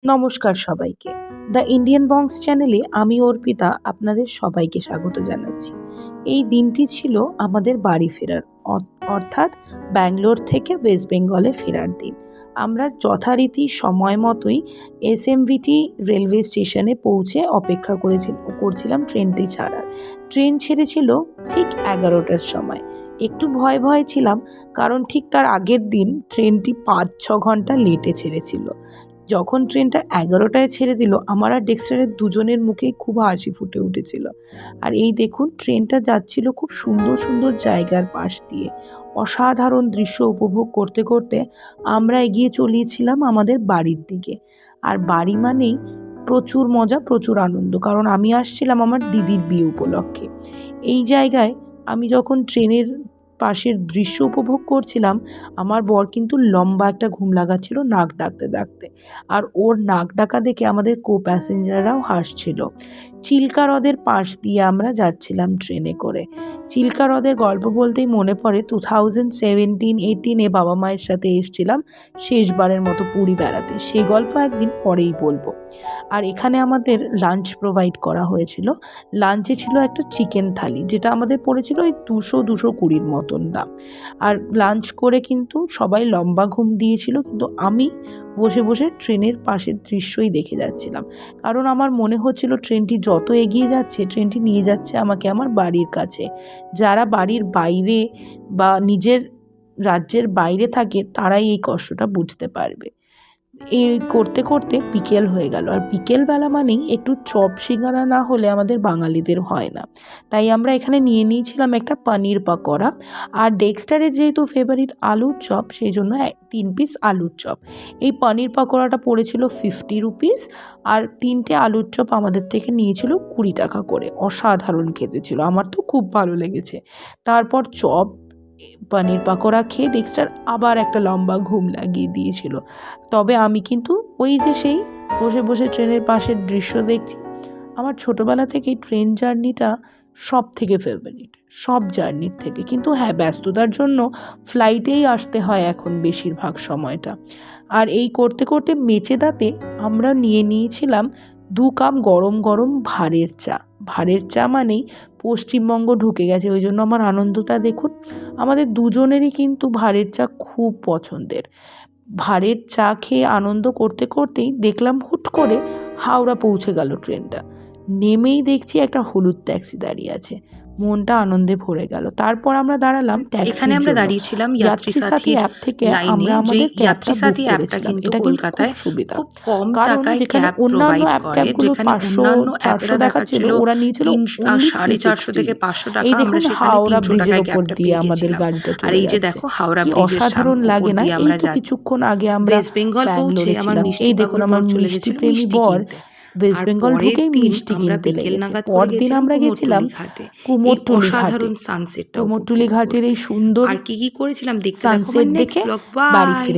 নমস্কার সবাইকে। The Indian বংস চ্যানেলে আমি অর্পিতা আপনাদের সবাইকে স্বাগত জানাচ্ছি। এই দিনটি ছিল আমাদের বাড়ি ফেরার অর্থাৎ ব্যাঙ্গালোর থেকে ওয়েস্ট বেঙ্গলে ফেরার দিন। আমরা যথারীতি সময় মতোই এসএমভিটি রেলওয়ে স্টেশনে পৌঁছে অপেক্ষা করছিলাম ট্রেনটি ছাড়ার। ট্রেন ছেড়েছিল ঠিক 11টার সময়। একটু ভয় ভয়ে ছিলাম, কারণ ঠিক তার আগের দিন ট্রেনটি 5-6 ঘন্টা লেটে ছেড়েছিল। যখন ট্রেনটা 11টায় ছেড়ে দিল, আমার আর ডেক্সটারের দুজনের মুখেই খুব হাসি ফুটে উঠেছিল। আর এই দেখুন, ট্রেনটা যাচ্ছিল খুব সুন্দর সুন্দর জায়গার পাশ দিয়ে। অসাধারণ দৃশ্য উপভোগ করতে করতে আমরা এগিয়ে চলিয়েছিলাম আমাদের বাড়ির দিকে। আর বাড়ি মানেই প্রচুর মজা, প্রচুর আনন্দ, কারণ আমি আসছিলাম আমার দিদির বিয়ে উপলক্ষে। এই জায়গায় আমি যখন ট্রেনের পাশের দৃশ্য উপভোগ করছিলাম, আমার বর কিন্তু লম্বা একটা ঘুম লাগাচ্ছিল নাক ডাকতে ডাকতে। আর ওর নাক ডাকা দেখে আমাদের কো প্যাসেঞ্জাররাও হাসছিল। চিল্কা হ্রদের পাশ দিয়ে আমরা যাচ্ছিলাম ট্রেনে করে। চিল্কা হ্রদের গল্প বলতেই মনে পড়ে 2017-18 বাবা মায়ের সাথে এসেছিলাম শেষবারের মতো পুরী বেড়াতে। সেই গল্প একদিন পরেই বলবো। আর এখানে আমাদের লাঞ্চ প্রোভাইড করা হয়েছিল। লাঞ্চে ছিল একটা চিকেন থালি, যেটা আমাদের পড়েছিল ওই 200-220 মতন দাম। আর লাঞ্চ করে কিন্তু সবাই লম্বা ঘুম দিয়েছিল, কিন্তু আমি বসে বসে ট্রেনের পাশের দৃশ্যই দেখে যাচ্ছিলাম। কারণ আমার মনে হচ্ছিল ট্রেনটি যত এগিয়ে যাচ্ছে, ট্রেনটি নিয়ে যাচ্ছে আমাকে আমার বাড়ির কাছে। যারা বাড়ির বাইরে বা নিজের রাজ্যের বাইরে থাকে, তারাই এই কষ্টটা বুঝতে পারবে। এই করতে করতে বিকেল হয়ে গেল। আর বিকেলবেলা মানেই একটু চপ সিঙ্গারা না হলে আমাদের বাঙালিদের হয় না। তাই আমরা এখানে নিয়ে নিয়েছিলাম একটা পনির পাকোড়া। আর ডেক্সটারের যেহেতু ফেভারিট আলুর চপ, সেই জন্য 3 পিস আলুর চপ। এই পনির পাকোড়াটা পড়েছিল 50 রুপিস। আর 3টে আলুর চপ আমাদের থেকে নিয়েছিল 20 টাকা করে। অসাধারণ খেতে ছিল, আমার তো খুব ভালো লেগেছে। তারপর চপ, পনির পাকোড়া খেয়ে ডেক্সটার আবার একটা লম্বা ঘুম লাগিয়ে দিয়েছিল। তবে আমি কিন্তু ওই যে সেই বসে বসে ট্রেনের পাশের দৃশ্য দেখছি। আমার ছোটোবেলা থেকেই ট্রেন জার্নিটা সব থেকে ফেভারিট, সব জার্নির থেকে। কিন্তু হ্যাঁ, ব্যস্ততার জন্য ফ্লাইটেই আসতে হয় এখন বেশিরভাগ সময়টা। আর এই করতে করতে মেচেদাতে আমরা নিয়ে নিয়েছিলাম 2 কাপ গরম গরম ভাঁড়ের চা। ভাঁড়ের চা মানেই পশ্চিমবঙ্গ ঢুকে গেছে, ওই জন্য আমার আনন্দটা দেখুন। আমাদের দুজনেরই কিন্তু ভাঁড়ের চা খুব পছন্দের। ভাঁড়ের চা খেয়ে আনন্দ করতে করতেই দেখলাম হুট করে হাওড়া পৌঁছে গেল ট্রেনটা। নেমেই দেখছি একটা হলুদ ট্যাক্সি দাঁড়িয়ে আছে। মনটা আনন্দে ভরে গেল। তারপর আমরা দাঁড়ালাম ট্যাক্সির এখানে আমরা জন্য। দাঁড়িয়েছিলাম যাত্রী সাথী অ্যাপ থেকে আমরা আমাদের ক্যাবটা বুক করেছিলাম। এটা কিন্তু খুব সুবিধা, খুব কম কারণ টাকায় যেখানে ক্যাব অন্যান্য প্রোভাইড অ্যাপ করে, ক্যাবগুলো যেখানে 500-400 দেখাচ্ছিল, ওরা নিয়েছিল only 450 থেকে 360। 500 টাকা। এই আমরা দেখুন, সেখানে হাওড়া 300 ব্রিজের টাকায় ওপর ক্যাবটা দিয়ে পেয়ে আমাদের গেছিলাম। গাড়িটা আর চলে এই যে যাচ্ছে। দেখো, হাওড়া কি ব্রিজের অসাধারণ লাগে না? এই আমরা তো কিছুক্ষণ আগে আমরা ওয়েস্ট বেঙ্গল পৌঁছে ব্যাঙ্গালোরে আমার ছিলাম। মিষ্টি এই দেখুন, পাগল আমার বর চলে মিষ্টি গেছিল প্রেমী মিষ্টি বর কিনতে। ওয়েস্ট আর বেঙ্গল পরের ঢুকেই দিন মিষ্টি আমরা কিনতে বিকেল লেগেছে। নাগাদ করে পরদিন গেছিলাম আমরা গেছিলাম কুমোরটুলি ঘাটে। এই কুমোরটুলি ঘাটে। অসাধারণ সানসেটটা কুমোরটুলি ঘাটের এই সুন্দর আর কি কি করেছিলাম দেখতে থাকো আমার সানসেট নেক্সট দেখে ব্লগ। বাড়ি বাই। ফিরে